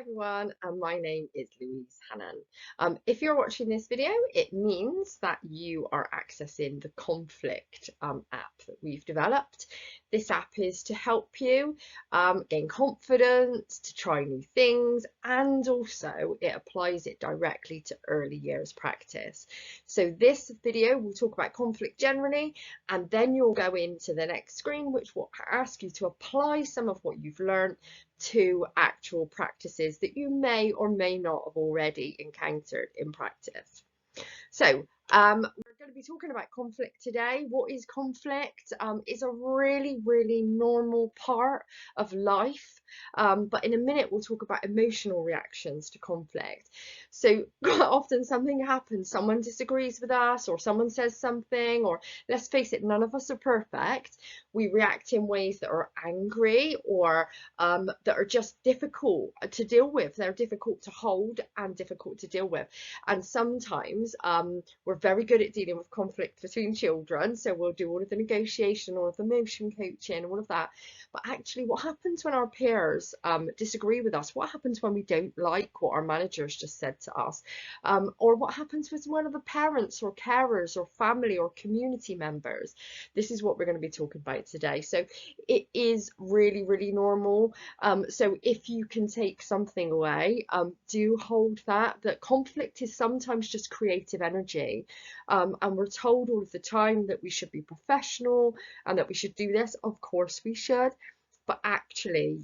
Everyone, and my name is Louise Hannan. If you're watching this video, it means that you are accessing the Conflict app that we've developed. This app is to help you gain confidence, to try new things, and also it applies it directly to early years practice. So this video will talk about conflict generally, and then you'll go into the next screen, which will ask you to apply some of what you've learned to actual practices that you may or may not have already encountered in practice. So we're going to be talking about conflict today. What is conflict? It's a really, really normal part of life. But in a minute, we'll talk about emotional reactions to conflict. So quite often something happens, someone disagrees with us, or someone says something, or let's face it, none of us are perfect. We react in ways that are angry or that are just difficult to deal with. They're difficult to hold and difficult to deal with. And sometimes we're very good at dealing with conflict between children. So we'll do all of the negotiation, all of the emotion coaching, all of that. But actually, what happens when our peers disagree with us? What happens when we don't like what our managers just said to us? Or what happens with one of the parents or carers or family or community members? This is what we're going to be talking about today. So it is really, really normal. So if you can take something away, do hold that conflict is sometimes just creative energy. And we're told all of the time that we should be professional and that we should do this. Of course we should. But actually,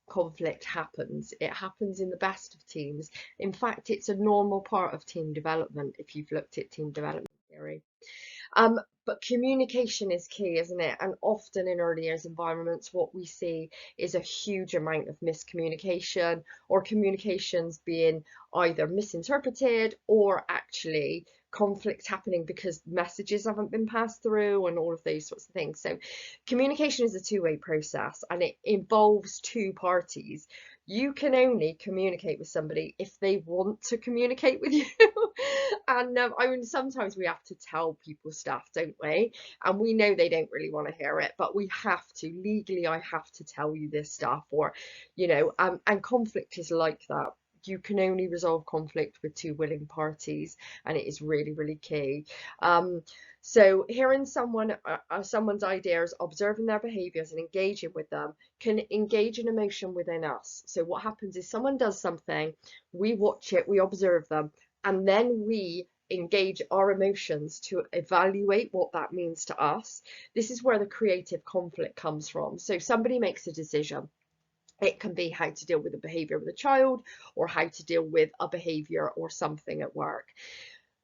conflict happens. It happens in the best of teams. In fact, it's a normal part of team development if you've looked at team development theory. But communication is key, isn't it? And often in early years environments, what we see is a huge amount of miscommunication or communications being either misinterpreted or actually conflict happening because messages haven't been passed through and all of those sorts of things. So communication is a two-way process and it involves two parties. You can only communicate with somebody if they want to communicate with you. And I mean, sometimes we have to tell people stuff, don't we? And we know they don't really want to hear it, but we have to. Legally, I have to tell you this stuff, or, and conflict is like that. You can only resolve conflict with two willing parties, and it is really, really key. So hearing someone's ideas, observing their behaviors and engaging with them can engage an emotion within us. So what happens is someone does something, we watch it, we observe them, and then we engage our emotions to evaluate what that means to us. This is where the creative conflict comes from. So somebody makes a decision. It can be how to deal with the behavior of the child or how to deal with a behavior or something at work.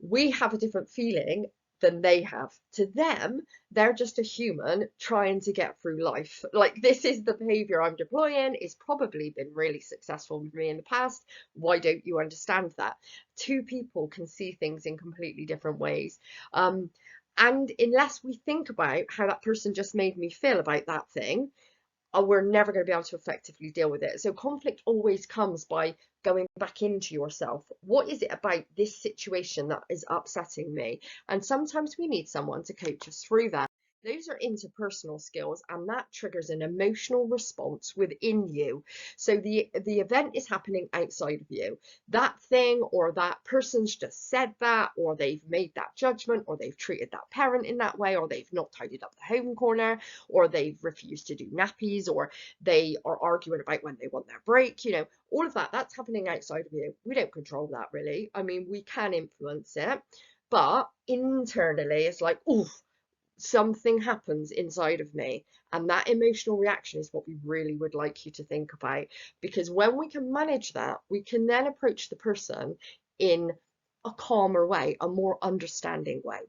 We have a different feeling than they have. To them, they're just a human trying to get through life. Like, this is the behavior I'm deploying. It's probably been really successful with me in the past. Why don't you understand that? Two people can see things in completely different ways. And unless we think about how that person just made me feel about that thing, we're never going to be able to effectively deal with it. So conflict always comes by going back into yourself. What is it about this situation that is upsetting me? And sometimes we need someone to coach us through that. Those are interpersonal skills, and that triggers an emotional response within you. So the event is happening outside of you. That thing or that person's just said that, or they've made that judgment, or they've treated that parent in that way, or they've not tidied up the home corner, or they've refused to do nappies, or they are arguing about when they want their break. All of that's happening outside of you. We don't control that, really. I mean, we can influence it, but internally it's like, oof, something happens inside of me, and that emotional reaction is what we really would like you to think about, because when we can manage that, we can then approach the person in a calmer way, a more understanding way.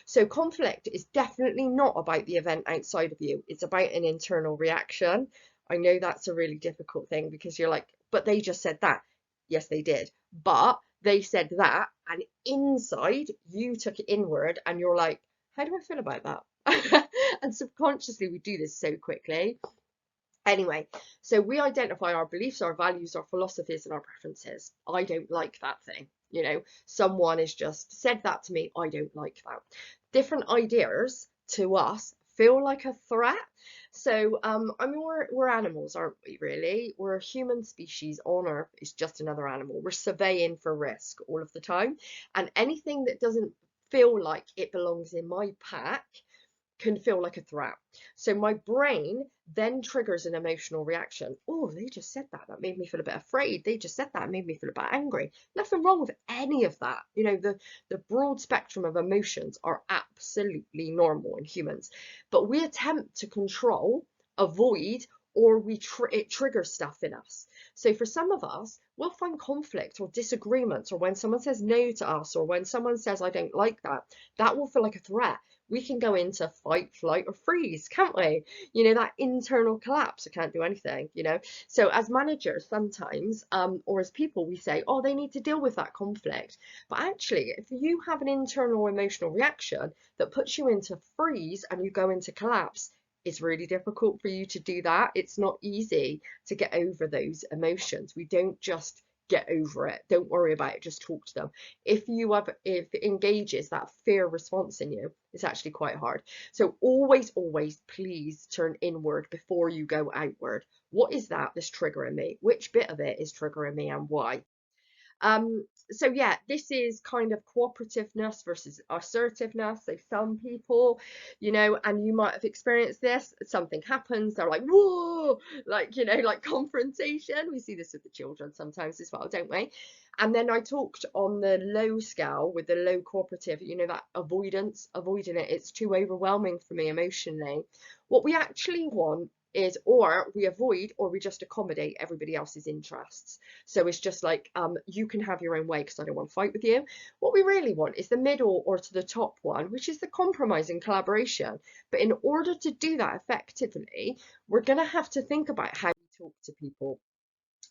So conflict is definitely not about the event outside of you. It's about an internal reaction. I know that's a really difficult thing because you're like, but they just said that. Yes, they did, but they said that, and inside you took it inward and you're like, how do I feel about that? And subconsciously we do this so quickly. Anyway, so we identify our beliefs, our values, our philosophies, and our preferences. I don't like that thing. Someone has just said that to me. I don't like that. Different ideas to us feel like a threat. So, I mean, we're animals, aren't we, really? We're a human species on Earth. It's just another animal. We're surveying for risk all of the time. And anything that doesn't feel like it belongs in my pack can feel like a threat. So my brain then triggers an emotional reaction. Oh, they just said that. That made me feel a bit afraid. They just said that. It made me feel a bit angry. Nothing wrong with any of that. You know, the broad spectrum of emotions are absolutely normal in humans. But we attempt to control, avoid, or it triggers stuff in us. So for some of us, we'll find conflict or disagreements, or when someone says no to us, or when someone says I don't like that, that will feel like a threat. We can go into fight, flight, or freeze, can't we? You know, that internal collapse. I can't do anything, you know. So as managers sometimes, or as people, we say, oh, they need to deal with that conflict. But actually, if you have an internal emotional reaction that puts you into freeze and you go into collapse, it's really difficult for you to do that. It's not easy to get over those emotions. We don't just get over it. Don't worry about it. Just talk to them. If it engages that fear response in you, it's actually quite hard. So always, always, please turn inward before you go outward. What is that that's triggering me? Which bit of it is triggering me and why? So yeah, this is kind of cooperativeness versus assertiveness. So some people, you know, and you might have experienced this, something happens, they're like, whoa, like, you know, like confrontation. We see this with the children sometimes as well, don't we? And then I talked on the low scale with the low cooperative, you know, that avoiding it, it's too overwhelming for me emotionally. What we actually want is, or we avoid, or we just accommodate everybody else's interests. So it's just like, you can have your own way because I don't want to fight with you. What we really want is the middle or to the top one, which is the compromise and collaboration. But in order to do that effectively, we're going to have to think about how we talk to people.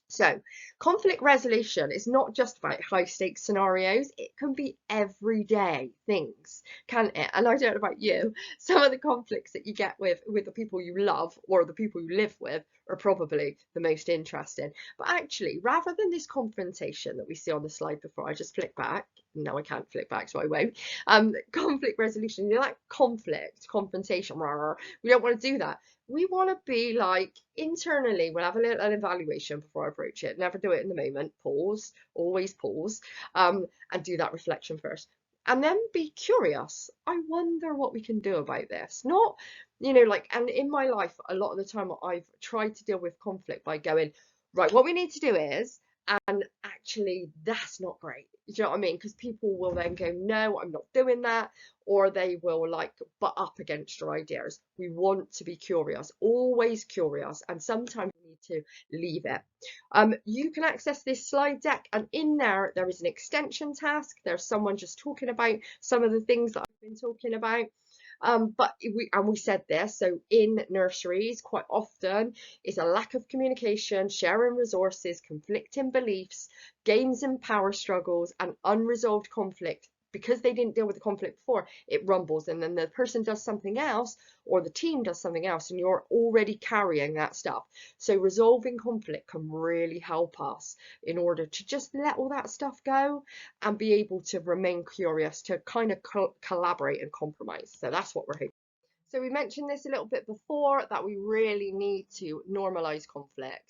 So, conflict resolution is not just about high stakes scenarios, it can be everyday things, can't it? And I don't know about you, some of the conflicts that you get with the people you love or the people you live with are probably the most interesting. But actually, rather than this confrontation that we see on the slide before, I just flick back. No, I can't flick back, so I won't. Conflict resolution, you know, like conflict, confrontation, we don't want to do that. We want to be like internally, we'll have a little evaluation before I approach it. Never do it in the moment. Pause, always pause, and do that reflection first. And then be curious. I wonder what we can do about this. Not, you know, like, and in my life, a lot of the time I've tried to deal with conflict by going, right, what we need to do is, and actually that's not great. Do you know what I mean? Because people will then go, no, I'm not doing that, or they will like butt up against your ideas. We want to be curious, always curious, and sometimes we need to leave it. You can access this slide deck, and in there is an extension task. There's someone just talking about some of the things that I've been talking about. But we said this, so in nurseries quite often is a lack of communication, sharing resources, conflicting beliefs, games and power struggles, and unresolved conflict. Because they didn't deal with the conflict before, it rumbles, and then the person does something else or the team does something else, and you're already carrying that stuff. So resolving conflict can really help us in order to just let all that stuff go and be able to remain curious, to kind of collaborate and compromise. So that's what we're hoping. So we mentioned this a little bit before, that we really need to normalize conflict.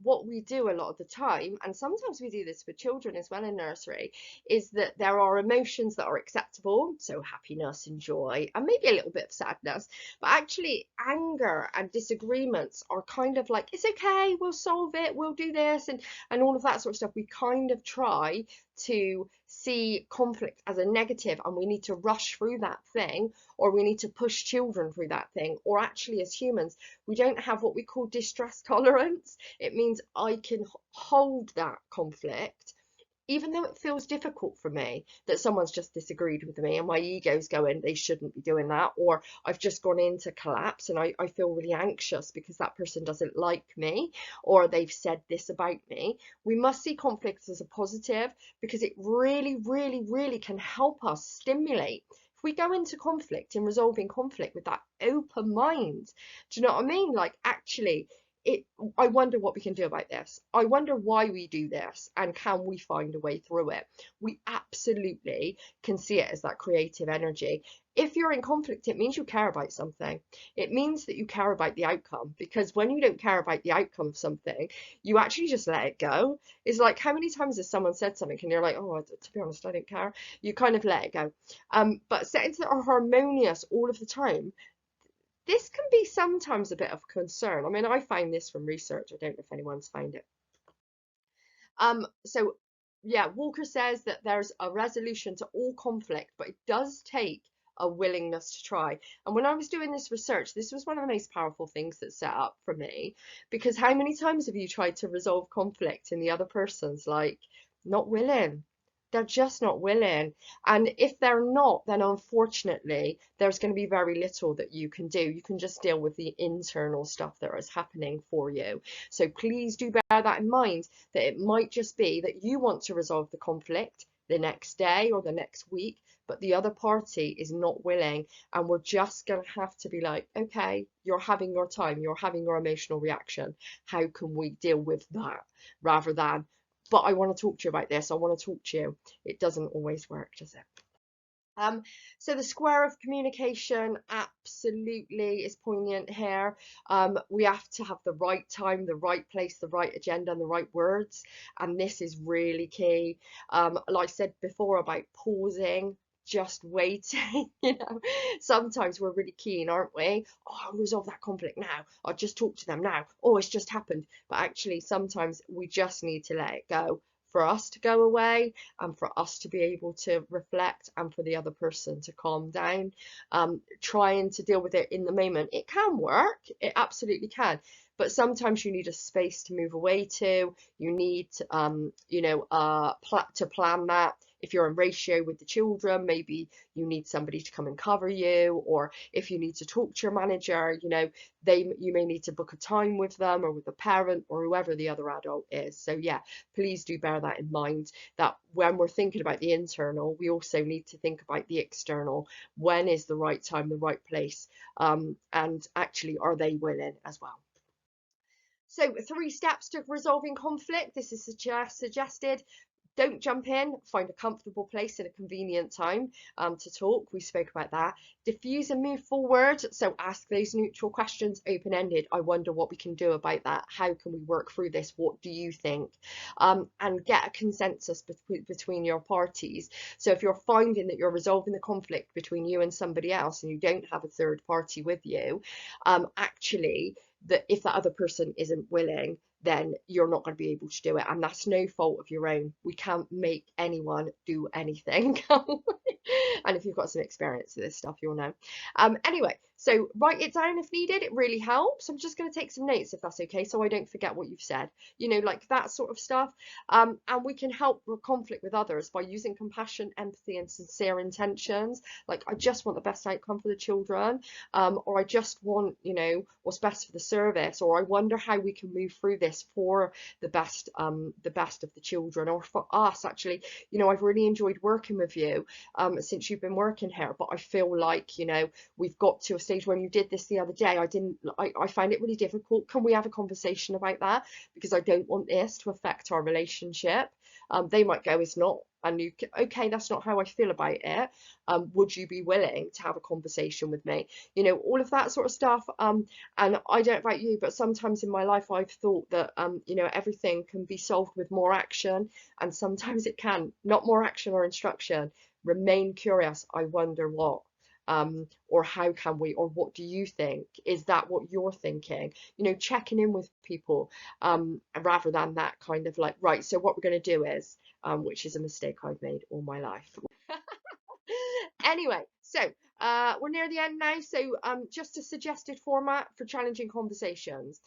What we do a lot of the time, and sometimes we do this with children as well in nursery, is that there are emotions that are acceptable, so happiness and joy, and maybe a little bit of sadness, but actually anger and disagreements are kind of like, it's okay, we'll solve it, we'll do this, and all of that sort of stuff. We kind of try to see conflict as a negative, and we need to rush through that thing, or we need to push children through that thing. Or actually, as humans, we don't have what we call distress tolerance. It means I can hold that conflict even though it feels difficult for me, that someone's just disagreed with me and my ego's going, they shouldn't be doing that, or I've just gone into collapse and I feel really anxious because that person doesn't like me, or they've said this about me. We must see conflict as a positive, because it really, really, really can help us stimulate. If we go into conflict and resolving conflict with that open mind, do you know what I mean? Like, actually, I wonder what we can do about this. I wonder why we do this, and can we find a way through it? We absolutely can see it as that creative energy. If you're in conflict, it means you care about something. It means that you care about the outcome, because when you don't care about the outcome of something, you actually just let it go. It's like, how many times has someone said something and you're like, oh, to be honest, I don't care. You kind of let it go. But settings that are harmonious all of the time, this can be sometimes a bit of concern. I mean, I find this from research. I don't know if anyone's found it. So yeah, Walker says that there's a resolution to all conflict, but it does take a willingness to try. And when I was doing this research, this was one of the most powerful things that set up for me, because how many times have you tried to resolve conflict and the other person's like not willing? They're just not willing. And if they're not, then unfortunately, there's going to be very little that you can do. You can just deal with the internal stuff that is happening for you. So please do bear that in mind, that it might just be that you want to resolve the conflict the next day or the next week, but the other party is not willing. And we're just going to have to be like, okay, you're having your time, you're having your emotional reaction. How can we deal with that? Rather than, but I want to talk to you about this, I want to talk to you. It doesn't always work, does it? So the square of communication absolutely is poignant here. We have to have the right time, the right place, the right agenda, and the right words. And this is really key. Like I said before about pausing, just waiting, sometimes we're really keen, aren't we? Oh, I'll resolve that conflict now. I'll just talk to them now. Oh, it's just happened. But actually, sometimes we just need to let it go for us to go away and for us to be able to reflect and for the other person to calm down. Trying to deal with it in the moment, it can work, it absolutely can, but sometimes you need a space to move away to. You need to plan that. If you're in ratio with the children, maybe you need somebody to come and cover you, or if you need to talk to your manager, you may need to book a time with them or with a parent or whoever the other adult is. So yeah, please do bear that in mind, that when we're thinking about the internal, we also need to think about the external. When is the right time, the right place, and actually, are they willing as well? So 3 steps to resolving conflict. This is suggested. Don't jump in, find a comfortable place at a convenient time to talk. We spoke about that. Diffuse and move forward. So ask those neutral questions, open-ended. I wonder what we can do about that. How can we work through this? What do you think? And get a consensus between your parties. So if you're finding that you're resolving the conflict between you and somebody else and you don't have a third party with you, actually, that if that other person isn't willing, then you're not going to be able to do it. And that's no fault of your own. We can't make anyone do anything. And if you've got some experience with this stuff, you'll know. Anyway, so write it down if needed. It really helps. I'm just going to take some notes if that's okay, so I don't forget what you've said, like that sort of stuff. And we can help with conflict with others by using compassion, empathy, and sincere intentions. Like, I just want the best outcome for the children, or I just want, what's best for the service, or I wonder how we can move through this for the best of the children, or for us. Actually, I've really enjoyed working with you since you've been working here, but I feel like, we've got to a stage when you did this the other day, I find it really difficult. Can we have a conversation about that? Because I don't want this to affect our relationship. They might go, it's not, and you, okay, that's not how I feel about it. Would you be willing to have a conversation with me? All of that sort of stuff. And I don't know about you, but sometimes in my life I've thought that everything can be solved with more action, and sometimes it can. Not more action or instruction. Remain curious. I wonder what. Or how can we, or what do you think? Is that what you're thinking? Checking in with people, rather than that kind of like, right, so what we're going to do is, which is a mistake I've made all my life. Anyway, so we're near the end now. So just a suggested format for challenging conversations.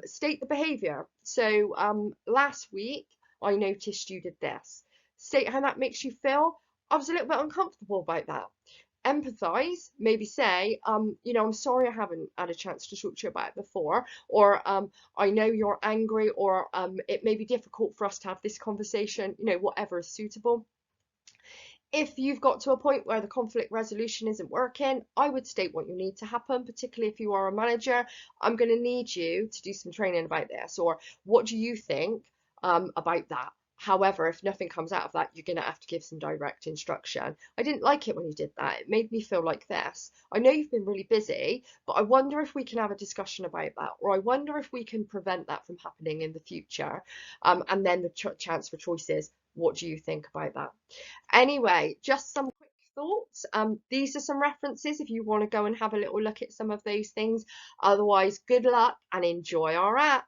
State the behavior. So last week I noticed you did this. State how that makes you feel. I was a little bit uncomfortable about that. Empathize, maybe say, I'm sorry I haven't had a chance to talk to you about it before, or I know you're angry, or it may be difficult for us to have this conversation, whatever is suitable. If you've got to a point where the conflict resolution isn't working, I would state what you need to happen, particularly if you are a manager. I'm going to need you to do some training about this, or what do you think about that? However, if nothing comes out of that, you're going to have to give some direct instruction. I didn't like it when you did that. It made me feel like this. I know you've been really busy, but I wonder if we can have a discussion about that, or I wonder if we can prevent that from happening in the future. And then the chance for choices. What do you think about that? Anyway, just some quick thoughts. These are some references if you want to go and have a little look at some of those things. Otherwise, good luck and enjoy our app.